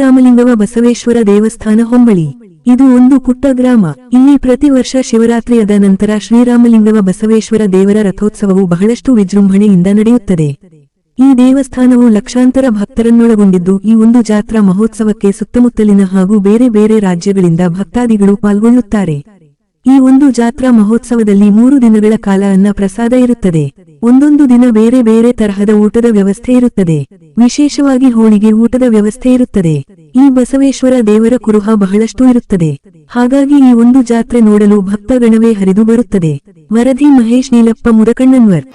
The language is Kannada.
ಶ್ರೀರಾಮಲಿಂಗವ ಬಸವೇಶ್ವರ ದೇವಸ್ಥಾನ ಹೊಂಬಳಿ. ಇದು ಒಂದು ಪುಟ್ಟ ಗ್ರಾಮ. ಇಲ್ಲಿ ಪ್ರತಿ ವರ್ಷ ಶಿವರಾತ್ರಿಯಾದ ನಂತರ ಶ್ರೀರಾಮಲಿಂಗವ ಬಸವೇಶ್ವರ ದೇವರ ರಥೋತ್ಸವವು ಬಹಳಷ್ಟು ವಿಜೃಂಭಣೆಯಿಂದ ನಡೆಯುತ್ತದೆ. ಈ ದೇವಸ್ಥಾನವು ಲಕ್ಷಾಂತರ ಭಕ್ತರನ್ನೊಳಗೊಂಡಿದ್ದು, ಈ ಒಂದು ಜಾತ್ರಾ ಮಹೋತ್ಸವಕ್ಕೆ ಸುತ್ತಮುತ್ತಲಿನ ಹಾಗೂ ಬೇರೆ ಬೇರೆ ರಾಜ್ಯಗಳಿಂದ ಭಕ್ತಾದಿಗಳು ಪಾಲ್ಗೊಳ್ಳುತ್ತಾರೆ. ಈ ಒಂದು ಜಾತ್ರಾ ಮಹೋತ್ಸವದಲ್ಲಿ 3 ದಿನಗಳ ಕಾಲ ಅನ್ನ ಪ್ರಸಾದ ಇರುತ್ತದೆ. ಒಂದೊಂದು ದಿನ ಬೇರೆ ಬೇರೆ ತರಹದ ಊಟದ ವ್ಯವಸ್ಥೆ ಇರುತ್ತದೆ. ವಿಶೇಷವಾಗಿ ಹೋಳಿಗೆ ಊಟದ ವ್ಯವಸ್ಥೆ ಇರುತ್ತದೆ. ಈ ಬಸವೇಶ್ವರ ದೇವರ ಕುರುಹ ಬಹಳಷ್ಟು ಇರುತ್ತದೆ. ಹಾಗಾಗಿ ಈ ಒಂದು ಜಾತ್ರೆ ನೋಡಲು ಭಕ್ತಗಣವೇ ಹರಿದು ಬರುತ್ತದೆ. ವರದಿ ಮಹೇಶ್ ನೀಲಪ್ಪ ಮುದಕಣ್ಣನ್ವರ್.